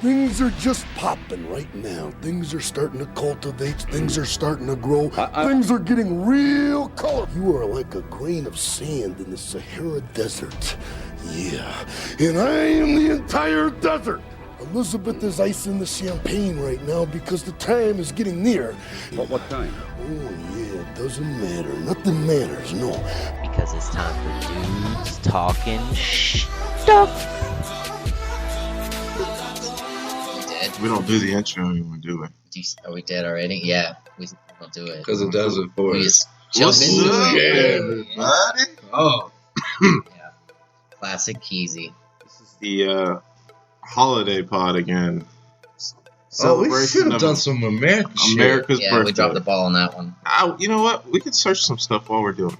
Things are just popping right now. Things are starting to cultivate. Things are starting to grow. Things are getting real colorful. You are like a grain of sand in the Sahara Desert. Yeah, and I am the entire desert. Elizabeth is icing the champagne right now because the time is getting near. What time? Oh, yeah, it doesn't matter. Nothing matters, no. Because it's time for dudes talking stuff. We don't do the intro anymore, do we? Are we dead already? Yeah, we don't do it. Because it does it for We us. just jump What's into up, it. everybody? Oh, Yeah. Classic Keezy. This is the holiday pod again. we should have done some American America's Yeah, birthday. we dropped the ball on that one. You know what? We could search some stuff while we're doing it.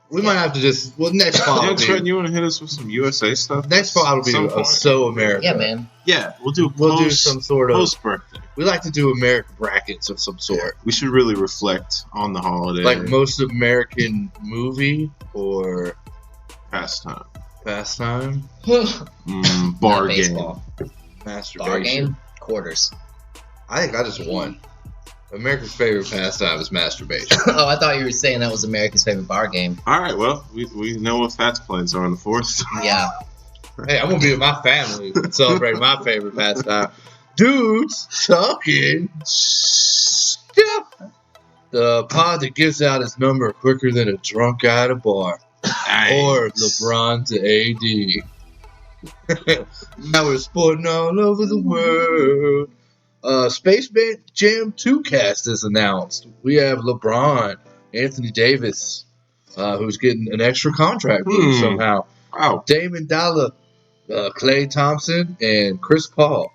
We might have to just next fall. Young Trenton, you want to hit us with some USA stuff? Next fall will Some be point? So America. Yeah, man. Yeah, we'll do some sort of. post birthday. We like to do American brackets of some sort, We should really reflect on the holiday. like most American movie or pastime, pastime, bar Not game. baseball. masturbation. Bar game? Quarters. I think I just won. America's favorite pastime is masturbation. Oh, I thought you were saying that was America's favorite bar game. All right, well, we know what Fats plans are on the 4th. Yeah. Hey, I'm gonna be with my family and celebrate my favorite pastime. Dudes talking stuff. The pod that gives out his number quicker than a drunk guy at a bar. Or LeBron to AD. Now we're sporting all over the world. Space Jam 2 cast is announced. We have LeBron, Anthony Davis, who's getting an extra contract somehow. Wow, Damon Dollar, Klay Thompson, and Chris Paul.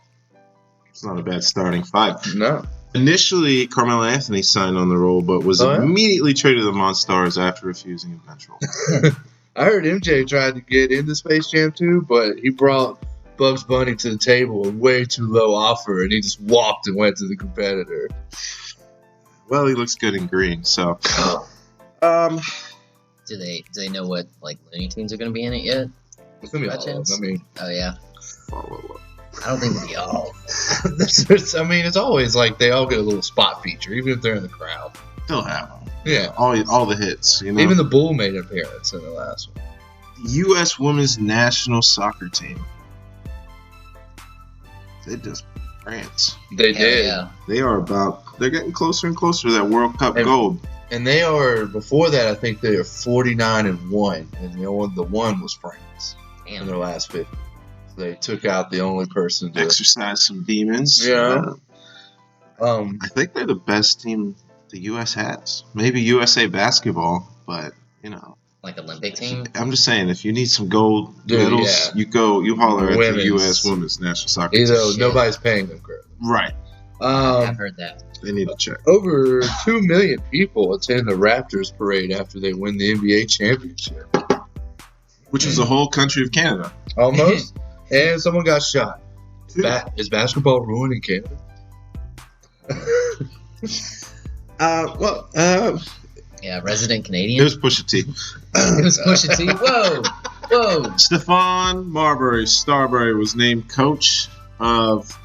it's not a bad starting five. No. Initially, Carmelo Anthony signed on the role, but was immediately traded to the Monstars after refusing a bench role. I heard MJ tried to get into Space Jam 2, but he brought Bugs Bunny to the table with way too low offer, and he just walked and went to the competitor. Well, he looks good in green, so. Do they know what like Looney Tunes are going to be in it yet? It's gonna be By all of them. chance? I mean, Oh yeah. Follow up. I don't think it'll be all. it's always like they all get a little spot feature, even if they're in the crowd. Still have them. Yeah. All the hits, you know. Even the Bull made an appearance in the last one. U.S. women's national soccer team. They just France. They Hell did. Yeah. They're getting closer and closer to that World Cup And- gold. And they are, before that, I think they are 49-1. And the one was France in their Damn. last 50. So they took out the only person to. Exercise some demons. Yeah. I think they're the best team the U.S. has. Maybe USA basketball, but, you know. Like Olympic team. I'm just saying, if you need some gold Dude, medals, yeah. you holler at the Women's. U.S. women's national soccer Either team. Shit. nobody's paying them credit. Right. I've heard that. They need to check. Over 2 million people attend the Raptors parade after they win the NBA championship. Which is the whole country of Canada. Almost. And someone got shot. Is basketball ruined in Canada? Yeah, resident It Canadian. was Pusha T. It was Pusha T. Whoa. Stefan Starbury was named coach of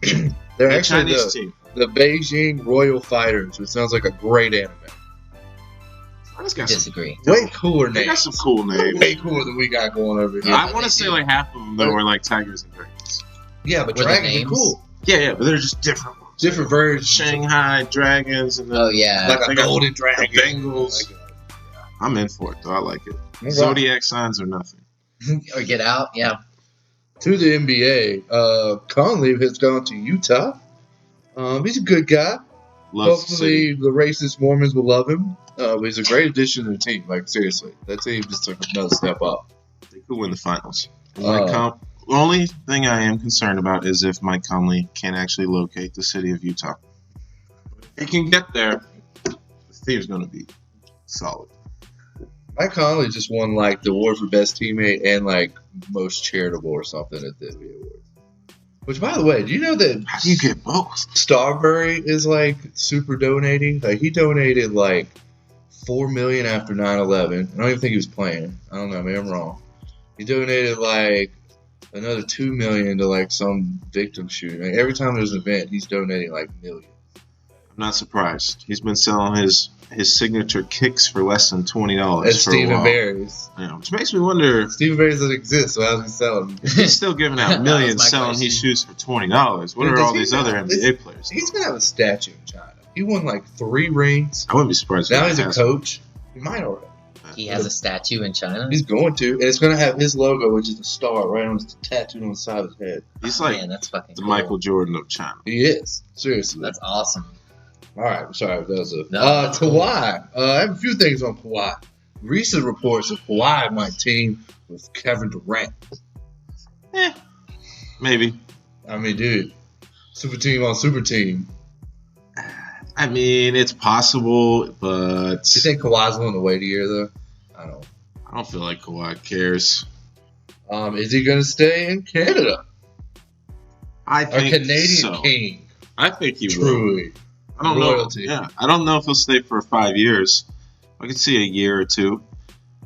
They're the actually Chinese team. the Beijing Royal Fighters, which sounds like a great anime. It's got some, Disagree. Way cooler they got names. some cool names. Way cooler than we got going over here. Yeah, I want they to say do. like half of them though were like tigers and dragons. Yeah, but Were the dragons are names? cool. Yeah, but they're just different ones. Different versions. Shanghai dragons and Oh yeah. Like a They got golden dragon. the Bengals. I'm in for it though. I like it. Okay. Zodiac signs or nothing. Or get out. Yeah. To the NBA, Conley has gone to Utah. He's a good guy. Love the city. Hopefully, the racist Mormons will love him. He's a great addition to the team. Like, seriously. That team just took another step up. They could win the finals. Oh. The only thing I am concerned about is if Mike Conley can actually locate the city of Utah. If he can get there, the team's going to be solid. Mike Conley just won, like, the award for best teammate and, like, most charitable or something at the NBA Awards. Which, by the way, do you know that How do you get both? Starbury is, like, super donating? Like, he donated, like, $4 million after 9/11. I don't even think he was playing. I don't know. Maybe I'm wrong. He donated, like, another $2 million to like some victim shooting. Like, every time there's an event, he's donating like millions. I'm not surprised. He's been selling his signature kicks for less than $20 That's for Stephen a while. Barry's. Yeah, which makes me wonder. Stephen Barry's doesn't exist, so how's he selling? He's still giving out That millions was my selling question. his shoes for $20. What are all these other NBA players? He's gonna have a statue in China. He won like 3 rings. I wouldn't be surprised. Now if he's he a has coach. He might already. He has a statue in China. He's going to, and it's gonna have his logo, which is a star, right on his tattooed on the side of his head. He's like Man, that's fucking the cool. Michael Jordan of China. He is seriously. That's awesome. All right, sorry, that was a No, that's cool. Kawhi. I have a few things on Kawhi. Recent reports of Kawhi might team with Kevin Durant. Maybe. I mean, dude, super team on super team. I mean, it's possible, but You think Kawhi's willing to wait a year though? I I don't feel like Kawhi cares. don't. Is he gonna stay in Canada? I A think Canadian so. king, I think he will. truly. I don't Royalty. know. Yeah, I don't know if he'll stay for 5 years. I could see a year or two.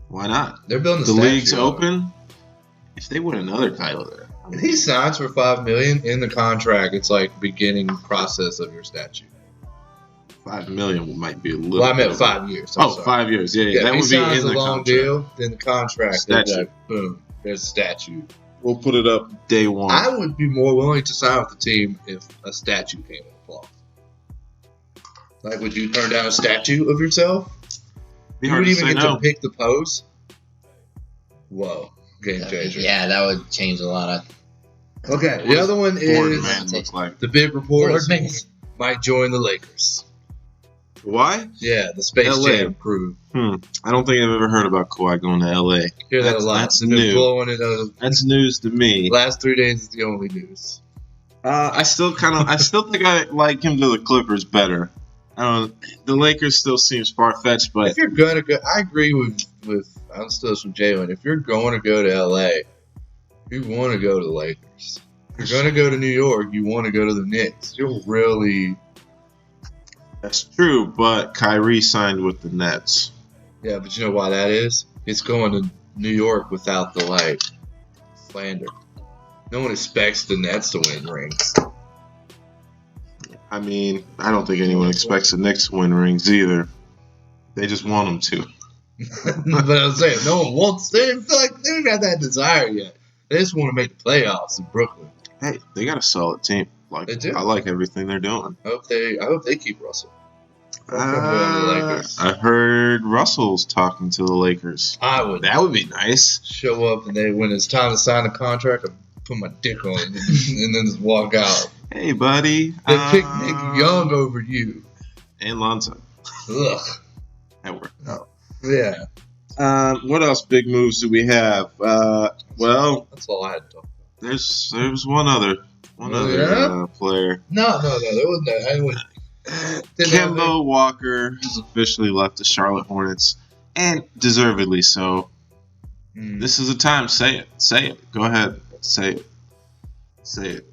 Why not? They're building The statue league's of him. open. If they win another title there, I If mean, he signs for $5 million in the contract, it's like beginning process of your statue. $5 million might be a little. Well, I meant bit. 5 years. I'm sorry. 5 years. Yeah, Yeah, that if would he be signs in a the long contract. deal, then the contract is Statue. like, boom, there's a statue. We'll put it up day one. I would be more willing to sign with the team if a statue came with a clause. Like, would you turn down a statue of yourself? Be You hard would to even say get no. to pick the pose? Whoa. Game changer. Yeah, that would change a lot. Okay, What the does other one Ford is man looks like. the big report Ford is man. he might join the Lakers. Why? Yeah, the Space LA. Jam crew. I don't think I've ever heard about Kawhi going to LA. Hear that That's- a lot. that's They've been new. blowing it out. That's news to me. Last 3 days is the only news. I still think I like him to the Clippers better. The Lakers still seems far fetched, but If you're gonna go, I agree with I'm still from Jalen. If you're going to go to LA, you want to go to the Lakers. If you're going to go to New York, you want to go to the Knicks. You're really, that's true. But Kyrie signed with the Nets. yeah. But you know why that is? It's going to New York without the like slander. No one expects the Nets to win rings. I mean, I don't think anyone expects the Knicks to win rings either. They just want them to. But I was saying, no one wants. They didn't feel like they didn't have that desire yet. They just want to make the playoffs in Brooklyn. Hey, they got a solid team. Like, They do. I like everything they're doing. I hope they keep Russell. From going to the Lakers. I heard Russell's talking to the Lakers. I would That would be nice. show up and when it's time to sign the contract, I put my dick on it and then just walk out. Hey, buddy. They picked Nick Young over you. And Lonzo. Ugh. That worked out. Yeah. What else big moves do we have? Well, That's all I had to talk about. there's one other Yeah? player. No, there wasn't that. I went. Kemba Walker has officially left the Charlotte Hornets, and deservedly so. This is the time. Say it. Say it. Go ahead. Say it. Say it.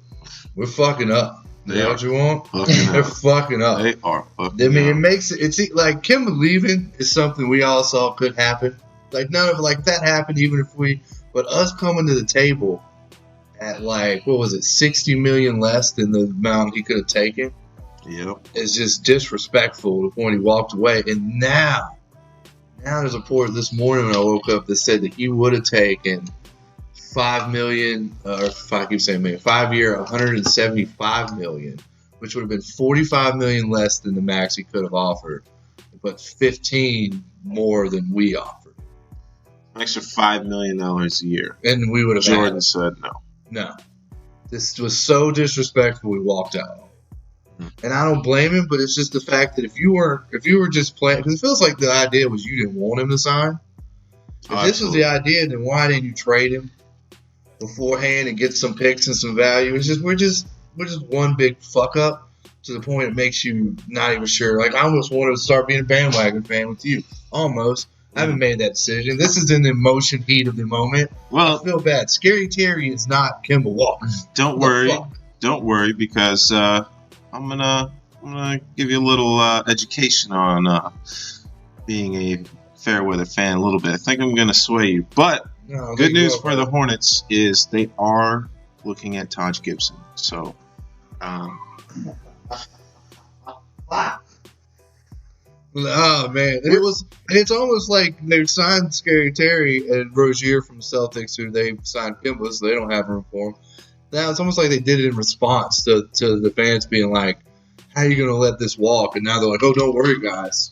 We're fucking up. They You know are what you want? fucking They're up. fucking up. They are fucking I mean, it up. makes it's like Kemba leaving is something we all saw could happen. Like none of like that happened, even if but us coming to the table at like what was it, 60 million less than the amount he could have taken Yep. is just disrespectful to the point he walked away. And now there's a report this morning when I woke up that said that he would have taken $5 million, or if I keep saying million, 5 year, $175 million, which would have been $45 million less than the max he could have offered, but 15 more than we offered. An extra $5 million a year. And we would have Jordan had said no. no. This was so disrespectful. We walked out. And I don't blame him, but it's just the fact that if you were just playing, because it feels like the idea was you didn't want him to sign. If this was the idea, then why didn't you trade him beforehand and get some picks and some value? It's just we're just one big fuck up to the point it makes you not even sure. Like I almost wanted to start being a bandwagon fan with you. Almost. I haven't made that decision. This is in the emotion heat of the moment. Well, I feel bad. Scary Terry is not Kemba Walker. don't The worry. fuck? Don't worry, because I'm gonna give you a little education on being a Fairweather fan a little bit. I think I'm gonna sway you, but No, Good news for the Hornets is they are looking at Taj Gibson. So, oh man, it's almost like they signed Scary Terry and Rozier from Celtics, who they signed Kemba, so they don't have room for him. Now it's almost like they did it in response to the fans being like, "How are you going to let this walk?" And now they're like, "Oh, don't worry, guys.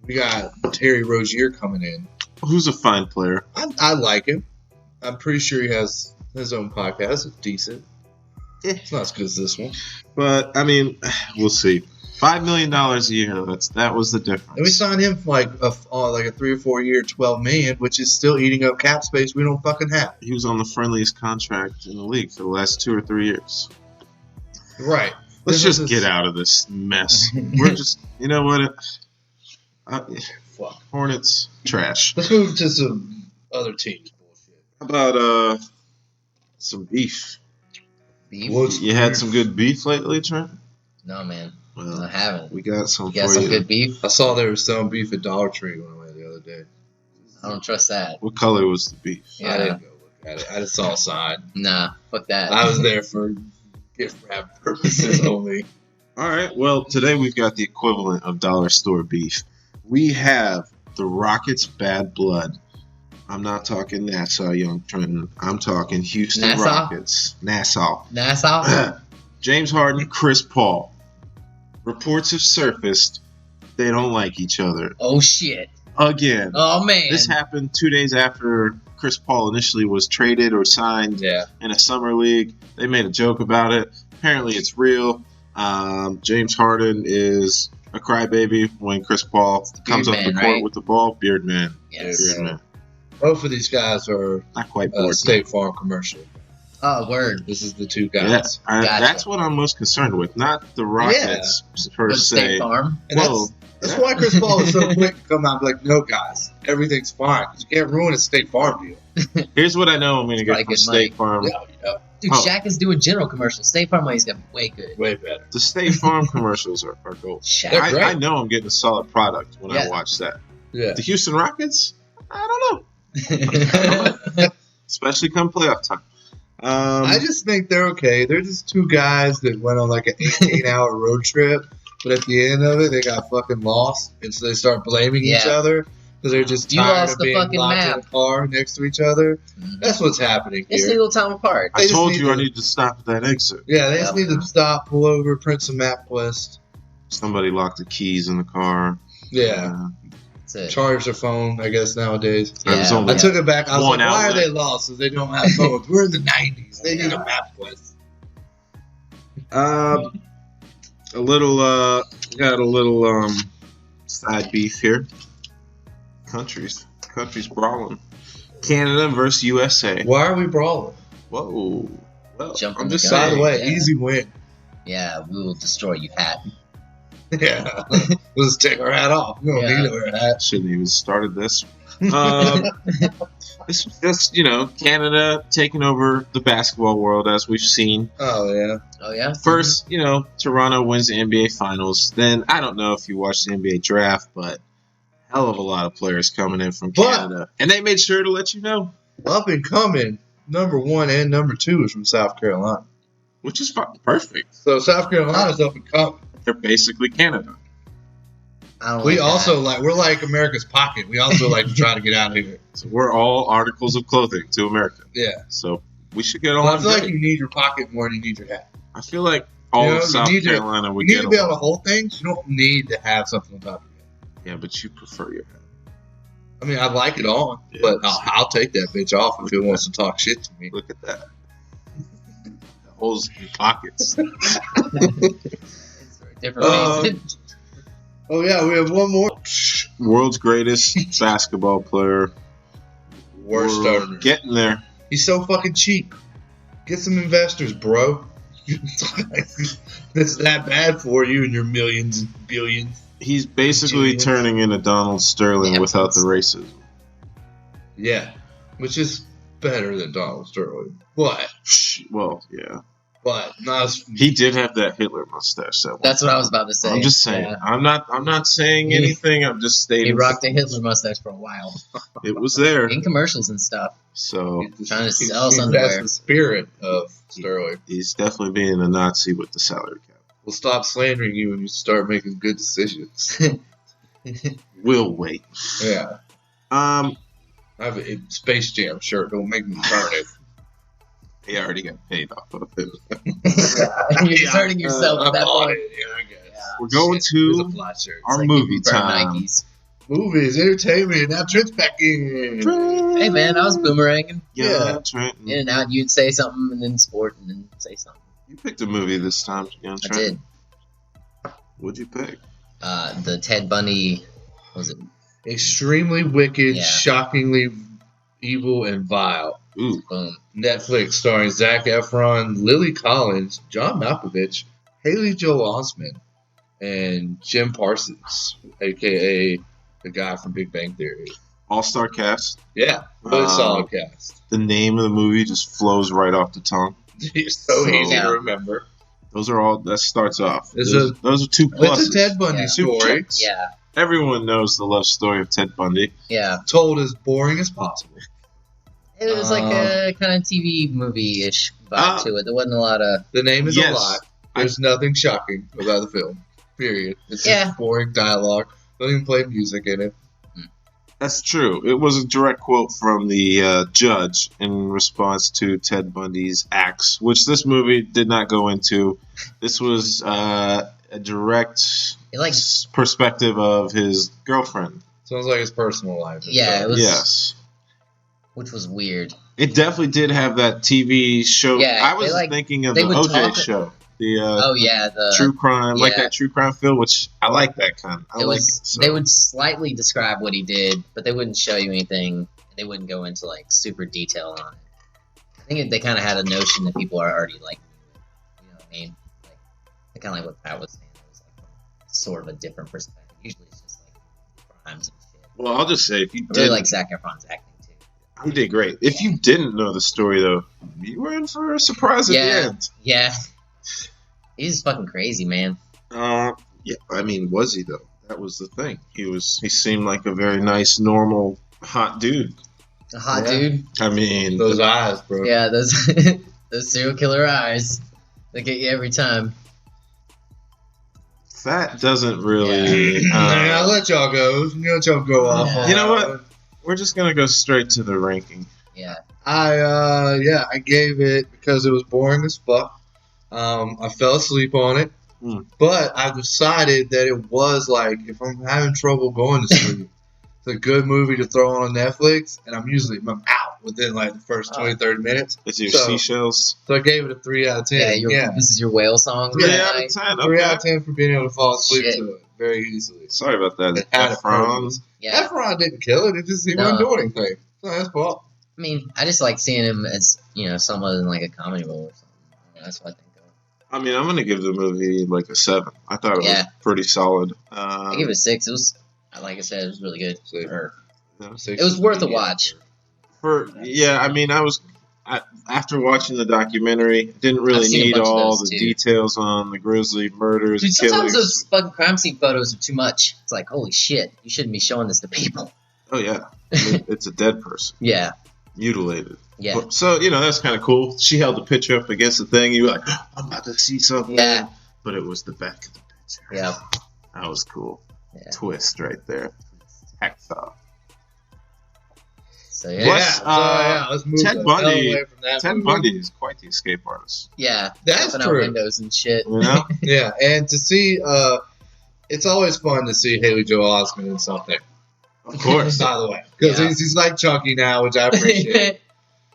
We got Terry Rozier coming in." who's a fine player. I like him. I'm pretty sure he has his own podcast. It's decent. It's not as good as this one. But I mean, we'll see. $5 million a year. That was the difference. And we signed him for like a 3 or 4 year, $12 million, which is still eating up cap space we don't fucking have. He was on the friendliest contract in the league for the last 2 or 3 years. Right. Let's just get out of this mess. We're just, you know what? Fuck. Hornets trash. Let's move to some other teams. Bullshit. How about some beef? Beef? You had some good beef lately, Trent? No, man. Well, I haven't. We got some. You got for some you. good beef? I saw there was some beef at Dollar Tree when I went the other day. I don't trust that. What color was the beef? I Yeah. didn't go look at it. I just saw a sign. Nah, fuck that. I was there for gift wrap purposes only. All right. Well, today we've got the equivalent of dollar store beef. We have the Rockets' bad blood. I'm not talking Nassau, Young Trenton. I'm talking Houston Nassau? Rockets. Nassau. James Harden, Chris Paul. Reports have surfaced. They don't like each other. Oh, shit. Again. Oh, man. This happened 2 days after Chris Paul initially was traded or signed in a summer league. They made a joke about it. Apparently it's real. James Harden is a crybaby when Chris Paul comes up the court right? with the ball. Beard man. Yes. Beard man. Both of these guys are Not quite bored. State Farm commercial. Oh, word. This is the two Yeah, guys. Gotcha. that's what I'm most concerned with. Not the Rockets per But se. State Farm. And Whoa. that's why Chris Paul is so quick to come out and be like, no, guys, everything's fine. You can't ruin a State Farm deal. Here's what I know I'm going to get Probably from good State money. Farm. Yeah. Dude, Oh. Shaq is doing general commercials. State Farm money's got way good. Way better. The State Farm commercials are gold. Shaq. They're great. I know I'm getting a solid product when I Yeah. watch that. Yeah. The Houston Rockets? I don't know. Especially come playoff time. I just think they're okay. They're just two guys that went on like an 18-hour road trip, but at the end of it, they got fucking lost, and so they start blaming each Yeah. other because they're just You tired lost of the being fucking locked in map. a car next to each other. That's what's happening It's a here. little time apart. I they just told need you I to- need to stop at that exit. Yeah, they just Yeah. need to stop, pull over, print some MapQuest. Somebody locked the keys in the car. Yeah, That's it. charge their phone, I guess, nowadays. There was Yeah. only I took it back. I was One like, why are outlet. they lost? So they don't have phones. We're in the 90s. They need a MapQuest. a little got a little side beef here. Countries brawling. Canada versus USA. Why are we brawling? Whoa. Well, Jumping I'm the just gun. By saying. the way, Yeah. easy win. Yeah, we will destroy you, Pat. Yeah. Let's take our hat off. We don't Yeah. need our hat. Shouldn't even started this. This was just, Canada taking over the basketball world as we've seen. Oh, yeah. Oh, yeah? First, Toronto wins the NBA Finals. Then, I don't know if you watched the NBA draft, but hell of a lot of players coming in from But- Canada. And they made sure to let you know, Up and coming, number 1 and number 2 is from South Carolina. which is perfect. So South Carolina's up and coming. They're basically Canada. I don't We like also we're like America's pocket. We also like to try to get out of here. So we're all articles of clothing to America. Yeah. So we should get Well, along I feel like great. you need your pocket more than you need your hat. I feel like all You of South need to- Carolina would You need get to be able to along. hold things. You don't need to have something on top of your head. Yeah, but you prefer your hat. I mean, I like it on, Yeah. but I'll take that bitch off if it wants to talk shit to me. Look at that. The holes in your pockets. It's for a different reason. Oh, yeah, we have one more. World's greatest basketball player. Worst We're owner. getting there. He's so fucking cheap. Get some investors, bro. That's that bad for you and your millions and billions. He's basically Genius. turning into Donald Sterling Yeah, without the racism. Yeah, which is better than Donald Sterling. What? Well, yeah. But he did have that Hitler mustache. That's what I was about to say. I'm just saying. Yeah. I'm not saying anything. I'm just stating. He rocked a Hitler mustache for a while. It was there in commercials and stuff. So trying to sell us underwear. That's the spirit of Sterling. He's definitely being a Nazi with the salary cap. We'll stop slandering you when you start making good decisions. We'll wait. Yeah. I have a Space Jam shirt. Don't make me burn it. He already got paid off of it. You're hurting yourself at that point. I guess. Yeah. We're going to our movie time. Nikes. Movies, entertainment. Now Trent's back in. Hey man, I was boomeranging. Yeah, Trenton. In and out, you'd say something and then sport and then say something. You picked a movie this time, young Trenton. I did. What'd you pick? The Ted Bundy. What was it? Extremely wicked, shockingly evil, and vile. Ooh. Boom. Netflix starring Zac Efron, Lily Collins, John Malkovich, Haley Joel Osment, and Jim Parsons, a.k.a. the guy from Big Bang Theory. All-star cast. Yeah, really solid cast. The name of the movie just flows right off the tongue. It's so easy to remember. Those are all. That starts off. Those are two pluses. It's a Ted Bundy story. Yeah. Everyone knows the love story of Ted Bundy. Yeah. Told as boring as possible. It was like a kind of TV movie-ish vibe to it. There wasn't a lot of... The name is a lie. There's nothing shocking about the film. Period. It's just boring dialogue. Don't even play music in it. That's true. It was a direct quote from the judge in response to Ted Bundy's acts, which this movie did not go into. This was a direct perspective of his girlfriend. Sounds like his personal life. Yeah, it was. Yes. Which was weird. It definitely did have that TV show. Yeah, I was thinking of the OJ show. The true crime, like that true crime film, which I like that kind. They would slightly describe what he did, but they wouldn't show you anything. They wouldn't go into like super detail on it. I think they kind of had a notion that people are already like, you know what I mean? Like, kind of like what Pat was saying. It was like sort of a different perspective. Usually it's just like crimes and shit. Well, I'll just say if you did, really like Zac Efron's acting too. He did great. If you didn't know the story though, you were in for a surprise at the end. Yeah. He's fucking crazy, man. Yeah, I mean, was he though? That was the thing. He seemed like a very nice, normal, hot dude. A hot dude? I mean, those eyes, bro. Yeah, those serial killer eyes. They get you every time. That doesn't really. I'll let y'all go. Let y'all go off. You know what? We're just gonna go straight to the ranking. Yeah. I gave it because it was boring as fuck. I fell asleep on it, but I decided that it was like, if I'm having trouble going to sleep, it's a good movie to throw on Netflix, and I'm out within like the first 20-30 minutes. It's your seashells. So I gave it a 3 out of 10. Yeah, this is your whale song. 3 out of 10. 3 out of 10 for being able to fall asleep to it very easily. Sorry about that. Efron. Yeah. Efron didn't kill it. It just he wasn't doing anything. So that's fault. I mean, I just like seeing him as someone in like a comedy role or something. That's what I think. I mean, I'm going to give the movie like a 7. I thought it was pretty solid. I give it a 6. It was, like I said, it was really good. It It was worth a watch. I mean, after watching the documentary, didn't really need all the details on the grisly murders and killings. Sometimes those fucking crime scene photos are too much. It's like, holy shit, you shouldn't be showing this to people. Oh, yeah. I mean, it's a dead person. Yeah. Mutilated. Yeah. So, that's kind of cool. She held the picture up against the thing. You were like, I'm about to see something. Yeah. But it was the back of the picture. Yeah. That was cool. Yeah. Twist right there. Hacksaw. So, let's move Ted Bundy. Ted Bundy is quite the escape artist. Yeah. That's true. Windows and shit. You know? Yeah. And to see, it's always fun to see Haley Joel Osment in something. Of course. By the way. Because he's like Chucky now, which I appreciate.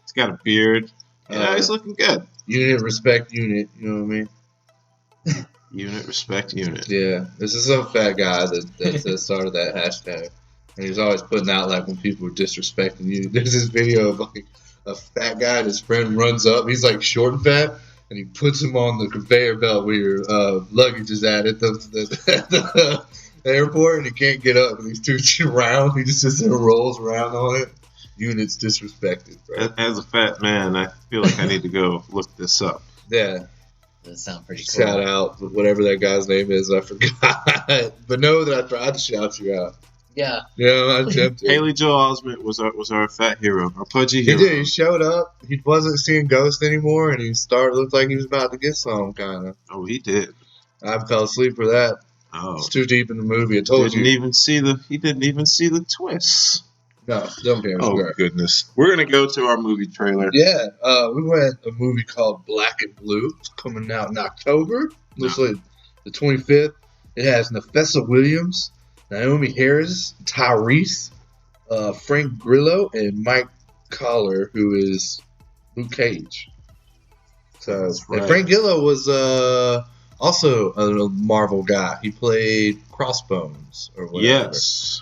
He's got a beard. He's looking good. Unit, respect, unit. You know what I mean? Unit, respect, unit. Yeah. This is some fat guy that started that hashtag. And he's always putting out, like, when people are disrespecting you. There's this video of, like, a fat guy and his friend runs up. He's, like, short and fat. And he puts him on the conveyor belt where your luggage is at the airport. And he can't get up. And he's too round. He just sits there and rolls around on it. Unit's disrespected, bro. As a fat man, I feel like I need to go look this up. Yeah. That sounds pretty cool. Shout out whatever that guy's name is. I forgot, but know that I tried to shout you out. Yeah. Yeah, I attempted. Haley Joel Osment was our fat hero, our pudgy He hero. did. He showed up. He wasn't seeing ghosts anymore, and he looked like he was about to get some kind of. Oh, he did. I fell asleep for that. Oh, It's too deep in the movie. I told he didn't even see the twists. No, don't care. Oh goodness, we're gonna go to our movie trailer. Yeah, we went a movie called Black and Blue. It's coming out in October. Looks like the 25th. It has Nafessa Williams, Naomi Harris, Tyrese, Frank Grillo, and Mike Collar, who is Luke Cage. So, That's right. and Frank Grillo was also a Marvel guy. He played Crossbones or whatever. Yes.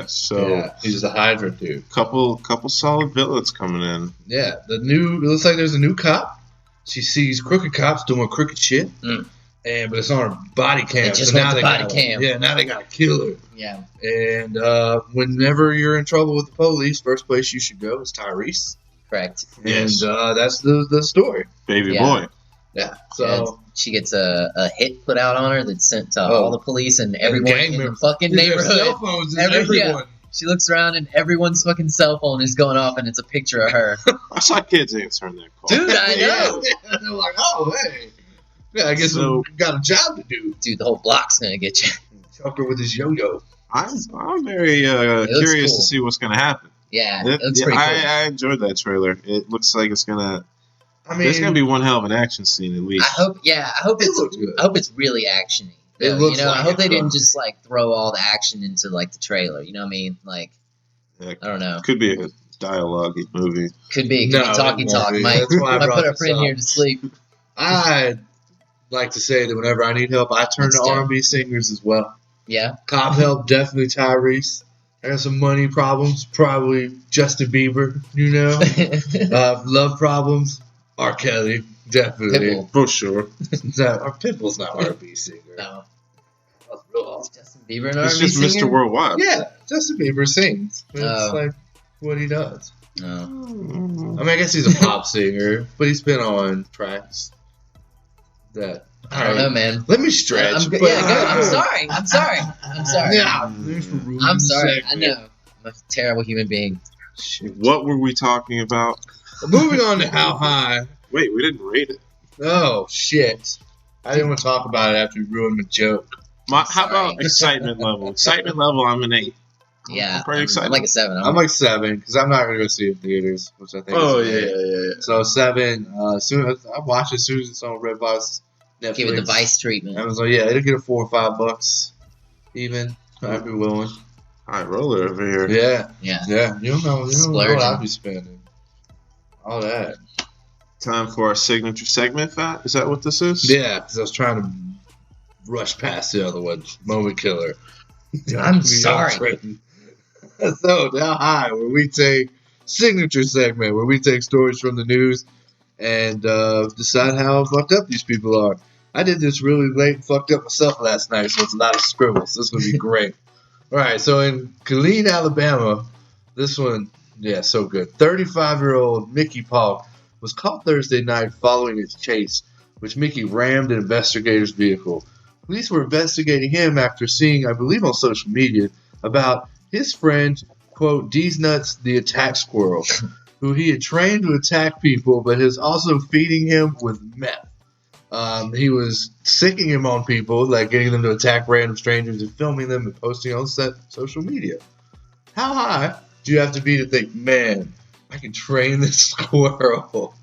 So, Yeah, he's the Hydra dude. couple solid villains coming in. Yeah, it looks like there's a new cop. She sees crooked cops doing crooked shit, Mm. but it's on her body cam. They just so now want the they body gotta, cam. Yeah, now they gotta kill her. Yeah. And whenever you're in trouble with the police, first place you should go is Tyrese. Correct. Yes. And that's the story. Baby Yeah. boy. Yeah. Yeah, So she gets a hit put out on her that's sent to all the police and everyone gang in the members. fucking there's neighborhood. cell phones in Every- everyone. She looks around and everyone's fucking cell phone is going off and it's a picture of her. I saw kids answering that call. Dude, I know. Yeah, they're like, oh hey, yeah, I guess So- we got a job to do. Dude, the whole block's gonna get you. Chucker with his yo-yo. I'm very looks curious cool. to see what's gonna happen. Yeah, it looks pretty cool. I enjoyed that trailer. It looks like it's gonna. I mean, There's gonna be one hell of an action scene at I least. hope It looks good. I hope it's really actiony. It Though, looks you know, like I hope it they didn't does. just like throw all the action into like the trailer. You know what I mean? Like, Yeah, I don't know. could be a dialogue movie. Could be No, talky it won't talk, be. Mike. That's why I I brought put our this friend up. here to sleep. I like to say that whenever I need help, I turn That's to dope. R&B singers as well. Yeah. Cop help, definitely Tyrese. I got some money problems, probably Justin Bieber, you know. Love problems, R. Kelly, definitely. Pitbull. For sure. Pitbull's not R&B singer. No. That's real awesome. Justin Bieber and It's R&B just singer? Mr. Worldwide. Yeah, Justin Bieber sings. It's Oh. like what he does. No. I mean, I guess he's a pop singer, but he's been on tracks that. I don't know, man. Let me stretch. I'm, but- yeah, go. I'm sorry. I'm sorry. I'm sorry. Yeah, thanks for ruining I'm the sorry. I segment. know. I'm a terrible human being. What were we talking about? Moving on to How High. Wait, we didn't rate it. Oh, shit. I didn't want to talk about it after you ruined my joke. How Sorry. about excitement level? Excitement level, I'm an 8. Yeah. I'm pretty excited. I'm like a 7. I'm like 7 because I'm not going to go see it in theaters, which I think Oh, is yeah, great. yeah. So 7. Soon I watch it as soon as it's on Redbox, Netflix. Give it the Vice treatment. Amazon. Yeah, it'll get a $4 or $5 even. I'd be willing. High roller over here. Yeah. Yeah. Yeah, you don't know what Splurging. I'd be spending. All that. Time for our signature segment, Fat? Is that what this is? Yeah, because I was trying to rush past the other one. Moment killer. I'm sorry. So, Now High, where we take signature segment, where we take stories from the news and decide how fucked up these people are. I did this really late and fucked up myself last night, so it's a lot of scribbles. This is going to be great. All right, so in Killeen, Alabama, this one, yeah, so good. 35-year-old Mickey Paul was caught Thursday night following his chase, which Mickey rammed an investigator's vehicle. Police were investigating him after seeing, I believe on social media, about his friend, quote, D's Nuts the attack squirrel, who he had trained to attack people, but is also feeding him with meth. He was sicking him on people, like getting them to attack random strangers and filming them and posting on social media. How high do you have to be to think, man, I can train this squirrel?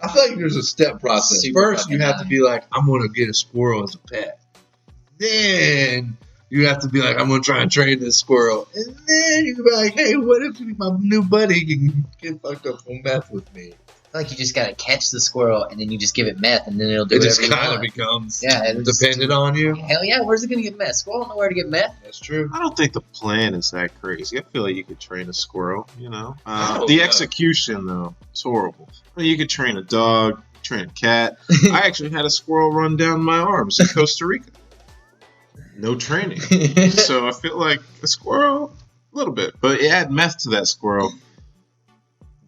I feel like there's a step process. Super First, you fucking have to be like, I'm going to get a squirrel as a pet. Then you have to be like, I'm going to try and train this squirrel. And then you can be like, hey, what if my new buddy can get fucked up on meth with me? I feel like you just gotta catch the squirrel and then you just give it meth and then it'll do It whatever just you kind of want. becomes Dependent dependent on you. Hell yeah, where's it gonna get meth? Squirrel don't know where to get meth. That's true. I don't think the plan is that crazy. I feel like you could train a squirrel, you know? Oh, the yeah. execution, though, is horrible. I mean, you could train a dog, train a cat. I actually had a squirrel run down my arms in Costa Rica. No training. So I feel like a squirrel, a little bit. But add meth to that squirrel.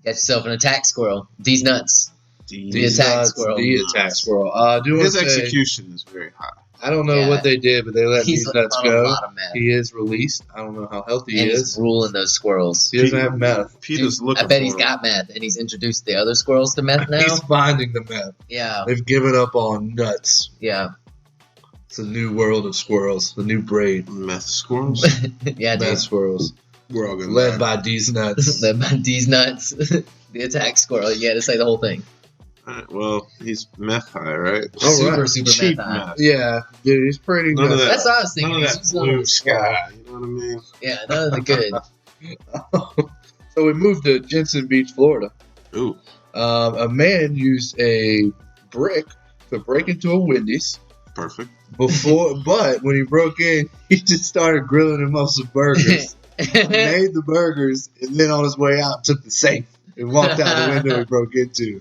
Got yourself an attack squirrel. These nuts. The attack squirrel. The attack squirrel. His execution is very high. I don't know what they did, but they let these nuts on go. A lot of meth. He is released. I don't know how healthy he is. He's ruling those squirrels. He doesn't have meth. Peter's looking I bet for he's him. got meth, and he's introduced the other squirrels to meth now. He's finding the meth. Yeah. They've given up on nuts. Yeah. It's a new world of squirrels. The new breed. Meth squirrels. Yeah, Meth dude. squirrels. We're all gonna Led die. by these nuts. Led by these nuts. The attack squirrel. You had to say the whole thing. Alright, well, he's meth high, right? Oh, right. Super Cheap meth high. meth. Yeah, dude, he's pretty None of good. that. That's what I was thinking. None of He's that just on blue the squirrel. sky. You know what I mean? Yeah, none of the good. So we moved to Jensen Beach, Florida. Ooh. A man used a brick to break into a Wendy's. Perfect. But when he broke in, he just started grilling him up some burgers. Made the burgers, and then on his way out, took the safe and walked out the window he broke into.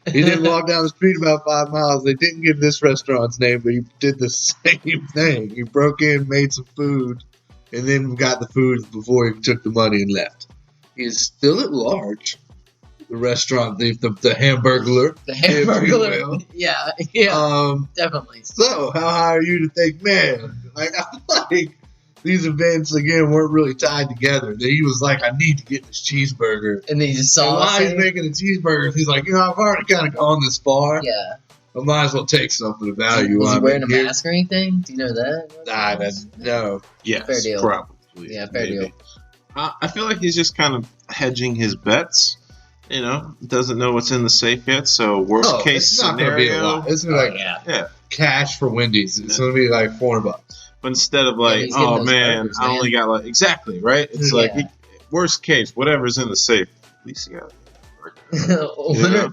He didn't walk down the street about 5 miles. They didn't give this restaurant's name, but he did the same thing. He broke in, made some food, and then got the food before he took the money and left. He is still at large. The restaurant thief, the Hamburglar. The if you Hamburglar. will. Yeah, definitely. So, how high are you to think, man? Like, I feel like these events, again, weren't really tied together. He was like, I need to get this cheeseburger. And then you just And saw while he's it. making the cheeseburgers, he's like, I've already kind of gone this far. Yeah. I might as well take something of value. Was he on wearing a it. mask or anything? Do you know that? Nah, no. Yes, Fair deal. probably. Yeah, fair maybe. deal. I feel like he's just kind of hedging his bets. You know, doesn't know what's in the safe yet. So worst case it's not going to be a scenario. lot. It's going to be like Yeah. cash for Wendy's. It's going to be like $400. But instead of like, he's getting oh those man, burgers, I only got like exactly right. It's Yeah. like worst case, whatever's in the safe. At least he got. Yeah.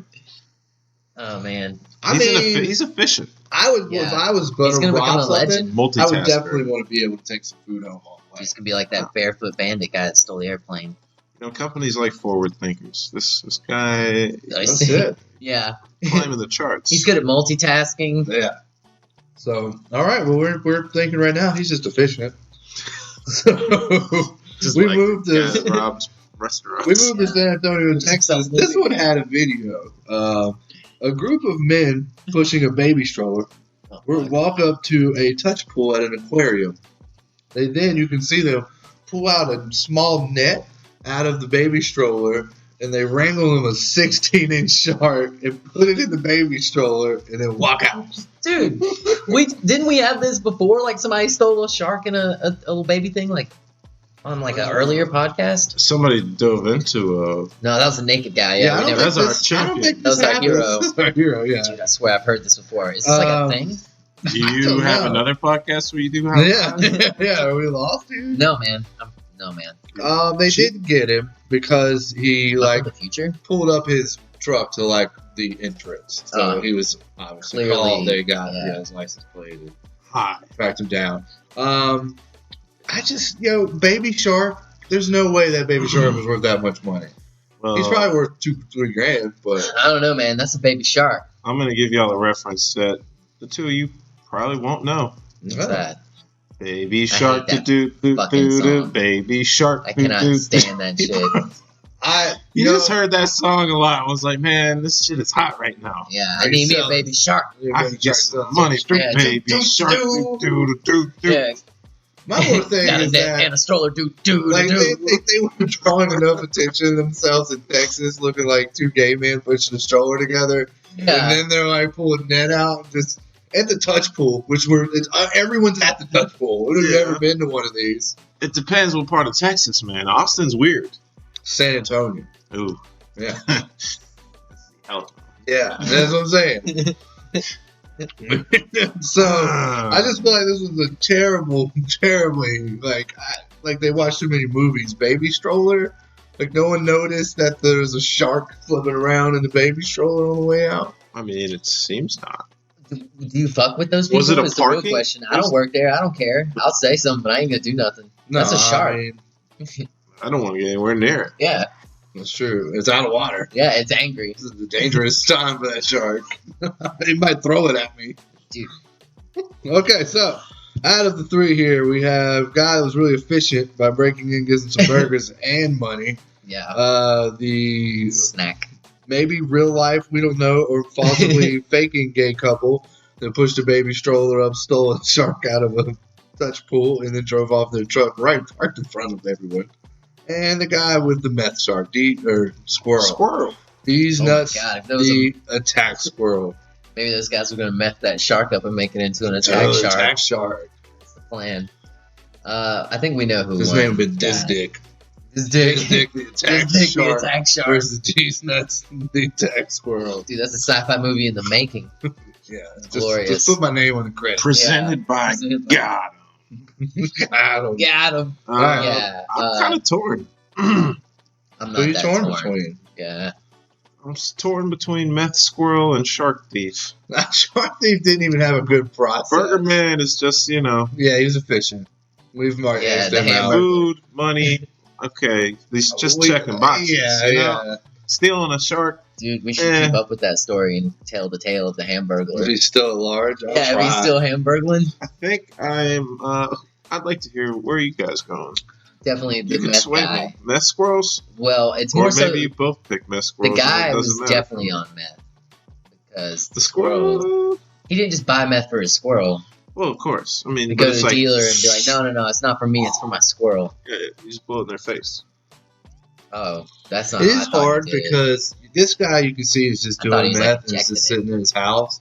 Oh man. He's efficient. If I was going He's to gonna become rob a something, legend. Multitasker. I would definitely want to be able to take some food home all the way. He's gonna be like that barefoot bandit guy that stole the airplane. You know, companies like forward thinkers. This guy That's it. Yeah. climbing the charts. He's good at multitasking. Yeah. So, all right. Well, we're thinking right now he's just efficient. So Just we like moved the guy to that robs restaurants. we moved to San Antonio, Just Texas. self-moving. This one had a video. A group of men pushing a baby stroller will walk up to a touch pool at an aquarium. You can see them pull out a small net out of the baby stroller, and they wrangle him a 16-inch shark and put it in the baby stroller, and then walk out. Dude, didn't we have this before? Like somebody stole a shark in a little baby thing, like on like an earlier podcast. Somebody dove into No, that was a naked guy. Yeah, I we don't never. that's our I don't champion. think That was this our happens. hero. This is our hero, yeah. Dude, I swear I've heard this before. Is this like a thing? Do I you don't have know. another podcast where you do have? Yeah. Are we lost, dude? No, man. No, man. They did get him because he Like the future. pulled up his truck to like the entrance. So he was obviously Clearly, called. They got yeah. his license plate and Hi. tracked him down. I just baby shark. There's no way that baby shark was worth that much money. Well, He's probably worth $2-3 grand, but I don't know, man. That's a baby shark. I'm gonna give y'all a reference that the two of you probably won't know. What's that? Baby I shark, hate that do do fucking do do. song. Baby shark. I cannot stand that shit. You just heard that song a lot. I was like, man, this shit is hot right now. Yeah, I need me a baby shark. I can get some money straight, Yeah, baby shark. Do do do do. Yeah, my whole thing got a is net that and a stroller. Do. like they were drawing enough attention to themselves in Texas, looking like two gay men pushing a stroller together, and Yeah. then they're like pulling net out just at the touch pool, which everyone's at the touch pool. Have you Yeah. ever been to one of these? It depends what part of Texas, man. Austin's weird. San Antonio. Ooh. Yeah. Hell. Yeah, that's what I'm saying. So I just feel like this was a terribly like they watched too many movies. Baby stroller, like no one noticed that there was a shark flipping around in the baby stroller on the way out. I mean, it seems not. Do you fuck with those people? Was it a Is the real parking? question. I don't work there. I don't care. I'll say something, but I ain't gonna do nothing. That's a shark. I mean, I don't want to get anywhere near it. Yeah, that's true. It's out of water. yeah, it's angry. This is a dangerous time for that shark. He might throw it at me. Dude. Okay, so out of the three here, we have a guy that was really efficient by breaking in, getting some burgers and money. Yeah, The snack. maybe real life, we don't know, or possibly faking gay couple that pushed a baby stroller up, stole a shark out of a touch pool, and then drove off their truck right parked in front of everyone. And the guy with the meth shark, squirrel. These nuts, God, the attack squirrel. Maybe those guys were going to meth that shark up and make it into an attack shark. Attack shark. That's the plan. I think we know who His won. name would be DisDik. DisDik. The attack DisDik, the shark attack shark. versus these nuts, the attack squirrel. Dude, that's a sci-fi movie in the making. Yeah, Glorious. Just put my name on the credit. Presented by God. Got him. Got him. Alright. Yeah. I'm kind of torn. I'm not Who are you that torn torn. between? Yeah. I'm torn between Meth Squirrel and Shark Thief. Shark Thief didn't even have a good process. Burger Man is just, Yeah, he was efficient. We've marked Yeah, the him out. food, money. Okay, he's just checking boxes. Yeah, you yeah. know? Stealing a shark. Dude, we should keep up with that story and tell the tale of the Hamburglar. Is he still at large? I'll Yeah, he's try. still Hamburgling. I think I'm. I'd like to hear where are you guys going. Definitely the You can meth sway guy. me. Meth squirrels, Well, it's or more maybe so you both pick meth the squirrels. guy it was doesn't matter. definitely on meth because The squirrel. he didn't just buy meth for his squirrel. Well, of course. I mean, He'd but go to it's the like dealer and be like, no, it's not for me, it's for my squirrel. yeah, you just blow it in their face. Oh, that's not. It how I is thought hard he did it. because this guy you can see is just I thought doing he was, meth like, and is just injecting sitting in his house.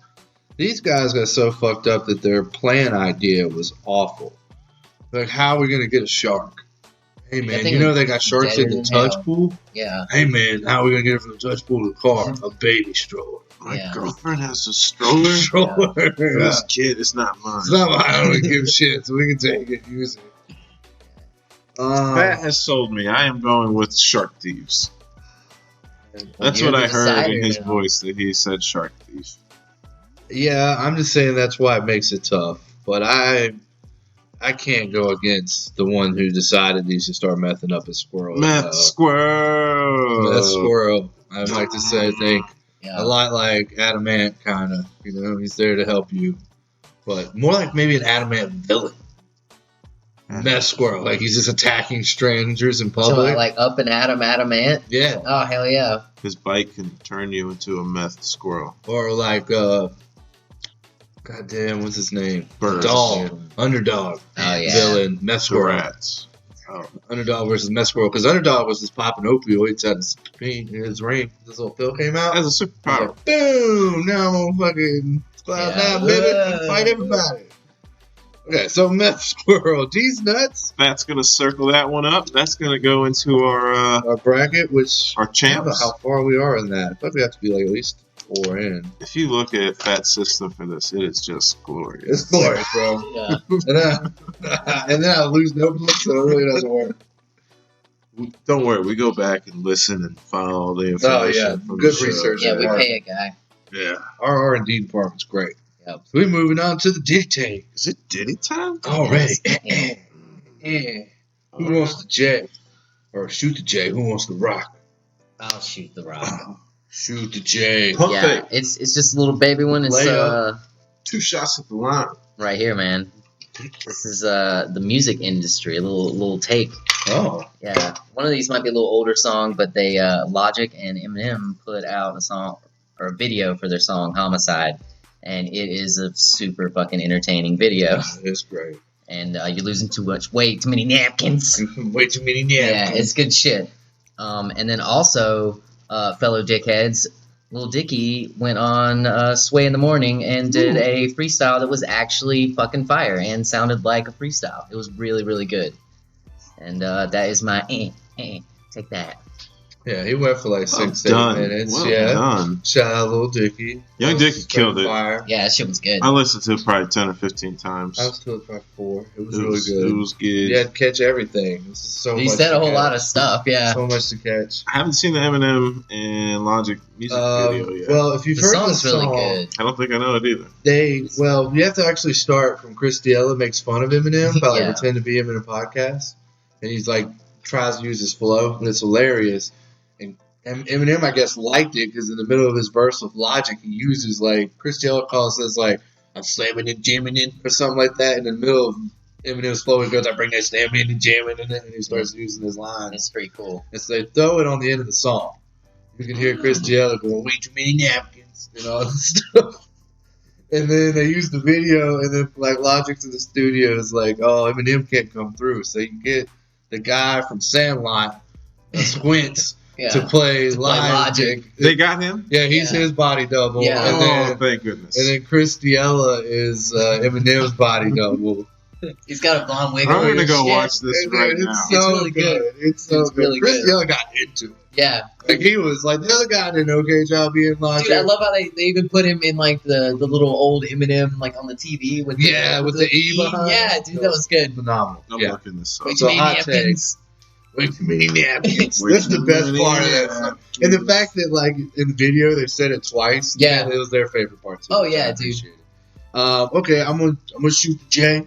These guys got so fucked up that their plan idea was awful. Like, how are we gonna get a shark? Hey That man, thing you know was they got sharks in deader the than touch hell. pool? Yeah. Hey man, how are we gonna get it from the touch pool to the car? A baby stroller. My Yeah. girlfriend has a stroller. Stroller. This kid is not mine. It's not mine. I don't give a shit, so we can take it and use it. That has sold me. I am going with Shark Thieves. That's You're what the I heard decider in his now. voice that he said Shark Thief. Yeah, I'm just saying that's why it makes it tough. But I can't go against the one who decided he should start mething up his squirrel. Meth Squirrel. That squirrel, I'd like to say, I think Yeah. a lot like Adamant, kind of. You know, he's there to help you, but more like maybe an Adamant villain. Meth squirrel, like he's just attacking strangers in So public. like up and adamant. Yeah, Oh hell yeah. His bite can turn you into a meth squirrel. or like goddamn, what's his name? Bird. Dog, underdog, Oh yeah. villain, meth squirrel. Rats. Oh, Underdog versus Meth Squirrel, because Underdog was just popping opioids out his ring. This little pill came out. has a superpower. Like, boom! Now I'm gonna fucking cloud Yeah. nine, baby, fight everybody. Okay, so Meth Squirrel, these nuts. That's gonna circle that one up. That's gonna go into Our bracket, which our I don't know champs. how far we are in that. I thought we have to be like at least 4 in. If you look at Fat's system for this, it is just glorious. It's glorious, bro. Yeah. And then I lose notebook, so it really doesn't work. Don't worry, we go back and listen and find all the information. Oh, yeah. from Good the show. research. Yeah, we Yeah. pay a guy. Yeah. Our R&D department's great. Yep. So we're moving on to the dictate Is it Diddy time? already. Yeah. Who wants the J? Or shoot the J? Who wants the rock? I'll shoot the rock. Shoot the J. Pump Yeah, fake. it's just a little baby one. It's Layup. 2 shots at the line. right here, man. This is the music industry. A little take. Oh. Yeah, one of these might be a little older song, but they Logic and Eminem put out a song or a video for their song Homicide, and it is a super fucking entertaining video. It's great. And you're losing too much weight, too many napkins. Way too many Yeah, naps. it's good shit. And then also, fellow dickheads, Lil Dicky went on Sway in the Morning and did a freestyle that was actually fucking fire and sounded like a freestyle. It was really, really good. And that is my take that. Yeah, he went for like Well 6-8 done. minutes. Well yeah. done. Shout out Lil Dicky. Young Dicky killed it. Fire. Yeah, that shit was good. I listened to it probably 10 or 15 times. I was to it by 4. It was It really was, good. it was good. You had to catch everything. This is so He much said to a whole catch. lot of stuff, yeah. So much to catch. I haven't seen the Eminem and Logic music video yet. Well, if you've The heard song's the really song, good. I don't think I know it either. you have to actually start from Chris D'Elia makes fun of Eminem by like Yeah. pretending to be him in a podcast, and he's like tries to use his flow, and it's hilarious. And Eminem, I guess, liked it because in the middle of his verse of Logic, he uses like Chris D'Elia calls this like I'm slamming and jamming in or something like that. In the middle of Eminem's flow, he goes, "I bring that slamming and jamming in it," and he starts using his line. It's pretty cool. And so they throw it on the end of the song. You can hear Chris D'Elia going, way too many napkins and all this stuff. And then they use the video, and then like Logic to the studio is like, oh, Eminem can't come through, so you get the guy from Sandlot, Squints, to play Logic. They got him? Yeah, he's his body double. Yeah. And then, thank goodness. And then Chris D'Elia is Eminem's body double. He's got a blonde wig. I'm over gonna his go shit. watch this right now. It's so really good. It's so It's good. really Chris good. D'Elia got into it. Yeah. Like he was like the other guy did an okay job being Logic. Dude, I love how they even put him in like the little old Eminem like on the TV with the E behind. Yeah, dude, that was good. Phenomenal. I'm Yeah. looking this up. Way too So many hot napkins. Way too many napkins. Way That's the too best many part of that song. And the fact that like in the video they said it twice. Yeah. It was their favorite part too. Oh, yeah, I dude. appreciate it. Okay, I'm gonna shoot the J.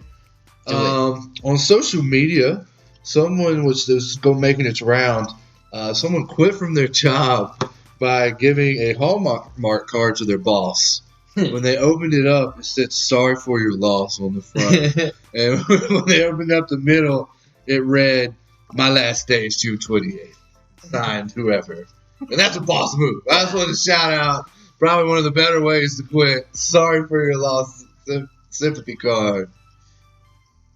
On social media, someone was making its round. Someone quit from their job by giving a Hallmark card to their boss. When they opened it up, it said "Sorry for your loss" on the front, and when they opened up the middle, it read, "My last day is June 28th." Signed, whoever. And that's a boss move. I just want to shout out. Probably one of the better ways to quit. Sorry for your loss. Sympathy card.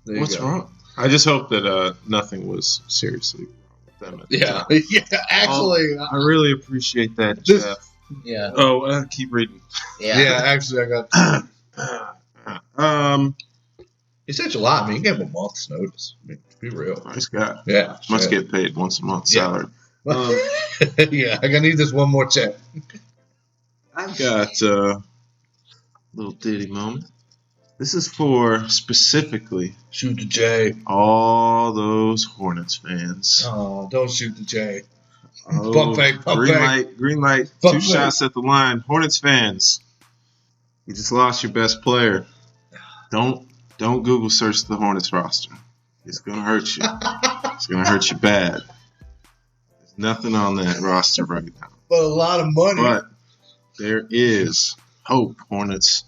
There you What's go. wrong? I just hope that nothing was seriously wrong with them. At the Yeah, time. yeah. Actually, I really appreciate that, This- Jeff. Yeah. Oh, keep reading. yeah. Actually, I got. He said July. I mean, he gave him a month's notice. I mean, be real. Nice guy. Yeah. Must shit. get paid once a month Yeah. salary. Yeah, I need this one more check. I've got a little ditty moment. This is for specifically Shoot the J. all those Hornets fans. Oh, don't shoot the J. Oh, Pump fake, pump green fake. light, green light. Pump 2 fake. shots at the line. Hornets fans, you just lost your best player. Don't Google search the Hornets roster. It's gonna hurt you. It's gonna hurt you bad. There's nothing on that roster right now. But a lot of money. But there is hope, Hornets.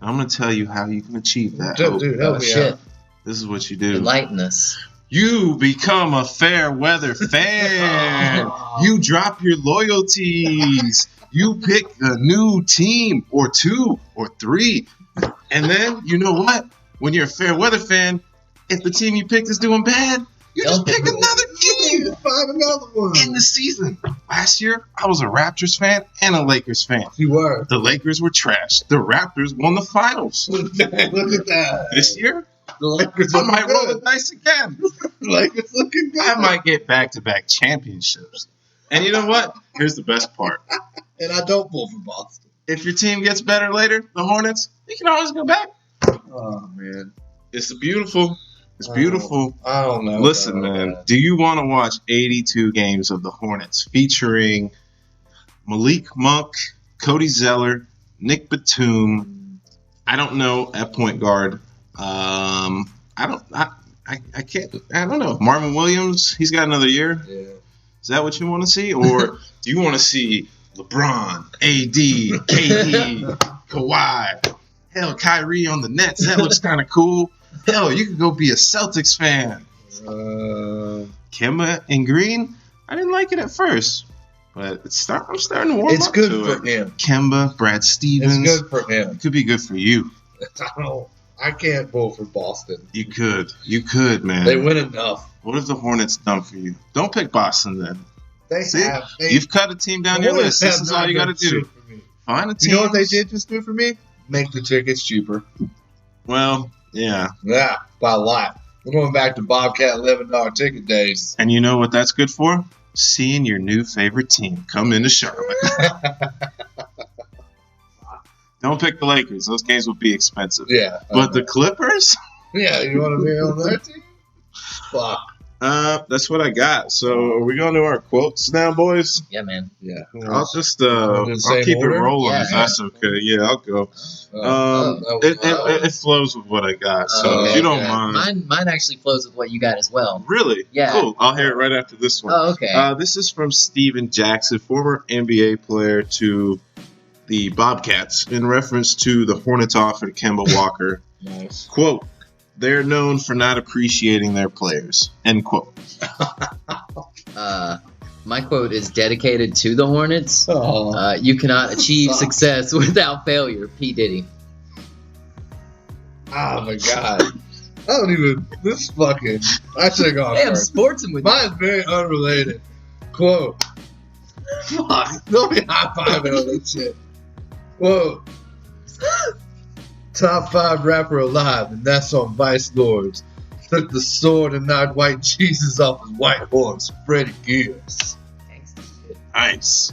I'm going to tell you how you can achieve that hope. Dude, help me Shit. out. This is what you do. Enlighten us. You become a fair weather fan. You drop your loyalties. You pick a new team or 2 or 3. And then, you know what? When you're a fair weather fan, if the team you picked is doing bad, you just pick another team. Find another one. In the season. Last year, I was a Raptors fan and a Lakers fan. You were. The Lakers were trash. The Raptors won the finals. Look at that. This year, The Lakers I looking might roll the good. dice again. The Lakers looking good. I might get back-to-back championships. And you know what? Here's the best part. And I don't pull for Boston. If your team gets better later, the Hornets, you can always go back. Oh, man. It's beautiful. It's beautiful. I don't know. Listen, man, do you want to watch 82 games of the Hornets featuring Malik Monk, Cody Zeller, Nick Batum? I don't know at point guard. I don't know. Marvin Williams, he's got another year. Yeah. Is that what you want to see? Or do you want to see LeBron, AD, KD, Kawhi, hell, Kyrie on the Nets? That looks kind of cool. Hell, you could go be a Celtics fan. Kemba and Green, I didn't like it at first. But I'm starting to warm It's up good to for it. him. Kemba, Brad Stevens. It's good for him. It could be good for you. I can't pull for Boston. You could, man. They win enough. What have the Hornets done for you? Don't pick Boston then. They See, have. you've cut a team down your list. This is all you got to do. Find a team. You know what they did just do for me? Make the tickets cheaper. Well, yeah. Yeah, by a lot. We're going back to Bobcat $11 ticket days. And you know what that's good for? Seeing your new favorite team come into Charlotte. Don't pick the Lakers. Those games will be expensive. Yeah. But the Clippers? Yeah, you want to be on their team? Fuck. That's what I got. So are we going to our quotes now, boys? Yeah, man. Yeah. I'll just I'll do the same I'll keep order? it rolling Yeah. if that's okay. Yeah, I'll go. It flows with what I got. So if you don't mind. Mine actually flows with what you got as well. Really? Yeah. Cool. I'll hear it right after this one. Oh, okay. This is from Steven Jackson, former NBA player to the Bobcats, in reference to the Hornets offer to Kemba Walker. Nice. Quote, they're known for not appreciating their players. End quote. My quote is dedicated to the Hornets. Oh, You cannot achieve Sucks. success without failure. P. Diddy. oh my god. I don't even. This fucking. I should have gone Hey, I'm first. sportsing with you. Mine is very unrelated. Quote. Fuck. Don't be high fiving on this shit. Quote. Top 5 rapper alive, and that's on Vice Lords. Took the sword and knocked white Jesus off his white horse, Freddie Gibbs. Gangsta shit. Nice.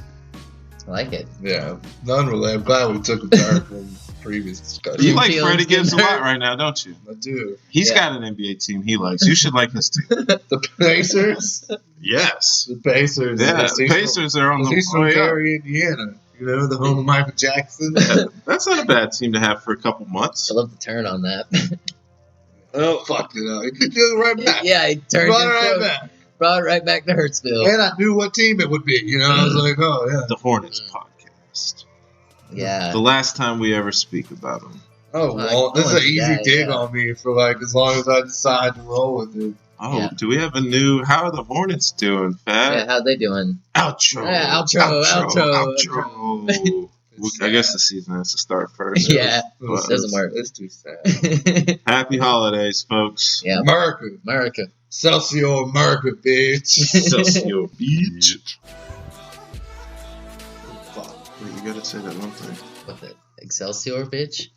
I like it. Yeah, unrelated. I'm glad we took a turn from previous discussion. You You like feel Freddie it's Gibbs a getting lot hurt? right now, don't you? I do. He's Yeah. got an NBA team he likes. You should like his team. The Pacers. Yes. The Pacers. Yeah, He's from- Pacers are on He's the from way up. Gary, Indiana. You know, the home of Michael Jackson. That's not a bad team to have for a couple months. I love the turn on that. Oh, fuck it up. He could do it right back. Yeah, he turned Brought it his right quote, back. brought it right back to Hurtsville. And I knew what team it would be. You know, I was like, oh, yeah. The Hornets podcast. Yeah. The last time we ever speak about them. Oh, well, this is an easy dig on me for, like, as long as I decide to roll with it. Oh, Yeah. do we have a new? How are the Hornets doing, Fat? Yeah, how they doing? Outro. Yeah, outro. I guess the season has to start first. Yeah, Well, doesn't work. It's too sad. Happy holidays, folks. Yeah, America. America. Celsior America, bitch. Celsior Beach. Fuck. Wait, you gotta say that one thing. What the Excelsior, bitch?